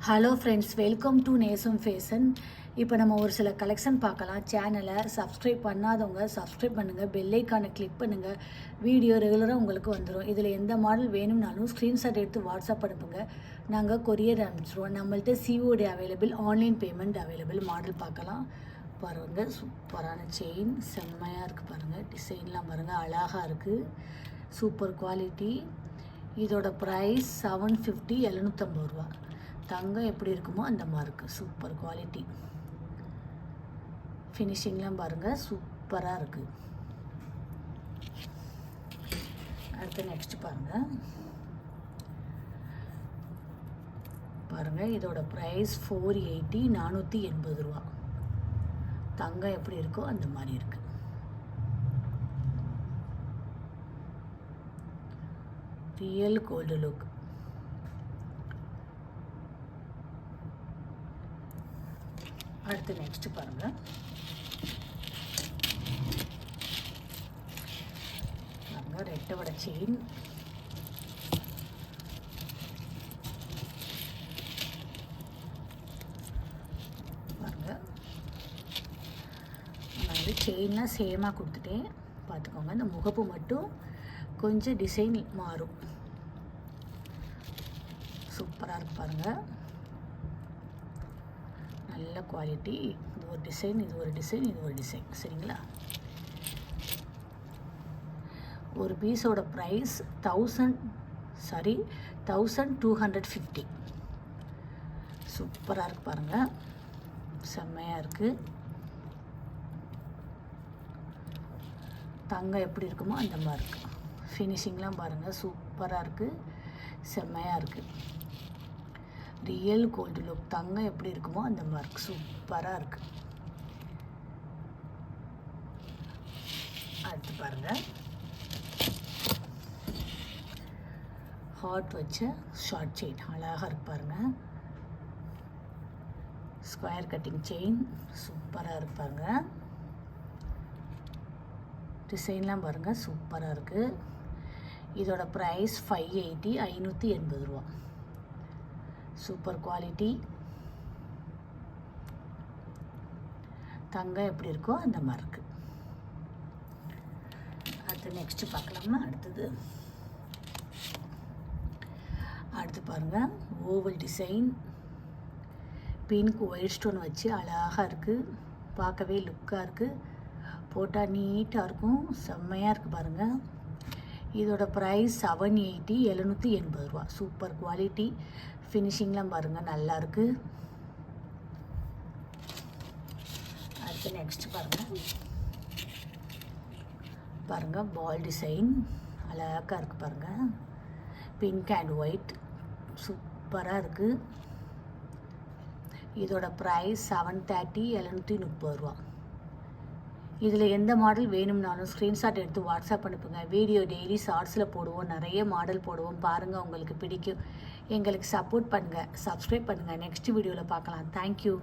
Hello friends, welcome to நேசம் fashion. இப்போ நம்ம ஒரு சில கலெக்ஷன் பார்க்கலாம். சேனலை சப்ஸ்கிரைப் பண்ணாதவங்க சப்ஸ்கிரைப் பண்ணுங்கள், பெல்லைக்கானை கிளிக் பண்ணுங்கள். வீடியோ ரெகுலராக உங்களுக்கு வந்துடும். இதில் எந்த மாடல் வேணும்னாலும் ஸ்க்ரீன்ஷாட் எடுத்து வாட்ஸ்அப் அனுப்புங்க, நாங்கள் கொரியர் அனுப்பிச்சிடுவோம். நம்மள்ட்ட COD available, online payment available. Model பார்க்கலாம் பாருங்கள். சூப்பரான செயின், செம்மையாக இருக்குது பாருங்கள். டிசைன்லாம் பாருங்கள், அழகாக இருக்குது. Super quality. இதோட ப்ரைஸ் 750, 750 ரூபா. தங்கம் எப்படி இருக்குமோ அந்த மாதிரி இருக்குது. Super quality. ஃபினிஷிங்லாம் பாருங்கள், சூப்பராக இருக்குது. அடுத்து நெக்ஸ்ட் பாருங்கள். இதோட ப்ரைஸ் 480, 480 ரூபா. தங்கம் எப்படி இருக்கோ அந்த மாதிரி இருக்குது. Real gold look. அடுத்து நெக்ஸ்ட் பாருங்கள். ரெட்டை வடை செயின். பாருங்கள், நான் வந்து செயின்லாம் சேமாக கொடுத்துட்டேன் பார்த்துக்கோங்க. இந்த முகப்பு மட்டும் கொஞ்சம் டிசைன் மாறும். சூப்பராக இருக்கு பாருங்கள். நல்ல குவாலிட்டி. இது ஒரு டிசைன், இது ஒரு டிசைன், இது ஒரு டிசைன். சரிங்களா? ஒரு பீஸோட ப்ரைஸ் 1250. சூப்பராக இருக்குது பாருங்கள், செம்மையாக இருக்குது. தங்கம் எப்படி இருக்குமோ அந்த மாதிரி இருக்குது. ஃபினிஷிங்லாம் பாருங்கள், சூப்பராக இருக்குது, செம்மையாக இருக்குது. Real gold look. தங்கம் எப்படி இருக்குமோ அந்த மாதிரி சூப்பராக இருக்குது. அடுத்து பாருங்கள், ஹார்ட் வச்ச ஷார்ட் செயின் அழகாக இருக்கு பாருங்கள். ஸ்கொயர் கட்டிங் செயின் சூப்பராக இருக்கு பாருங்கள். டிசைன்லாம் பாருங்கள், சூப்பராக இருக்குது. இதோட ப்ரைஸ் 580, 580 ரூபா. Super quality. தங்கம் எப்படி இருக்கோ அந்த மாதிரி இருக்கு. அடுத்து நெக்ஸ்ட் பார்க்கலாமா? அடுத்து பாருங்கள், oval design, pink white stone வச்சு அழகாக இருக்குது. பார்க்கவே லுக்காக இருக்குது. போட்டால் நீட்டாக இருக்கும், செம்மையாக இருக்குது பாருங்கள். இதோட ப்ரைஸ் 780, 780 ரூபா. Super quality. ஃபினிஷிங்லாம் பாருங்கள், நல்லா இருக்குது. அடுத்து நெக்ஸ்ட் பாருங்கள், பால் டிசைன் அழகாக இருக்குது பாருங்கள். பிங்க் அண்ட் ஒயிட் சூப்பராக இருக்குது. இதோட ப்ரைஸ் 730, 730 ரூபா. இதில் எந்த மாடல் வேணும்னாலும் ஸ்க்ரீன்ஷாட் எடுத்து வாட்ஸ்அப் அனுப்புங்க. வீடியோ டெய்லி ஷார்ட்ஸில் போடுவோம், நிறைய மாடல் போடுவோம். பாருங்கள், உங்களுக்கு பிடிக்கும். எங்களுக்கு சப்போர்ட் பண்ணுங்கள், சப்ஸ்கிரைப் பண்ணுங்கள். நெக்ஸ்ட் வீடியோவில் பார்க்கலாம். தேங்க்யூ.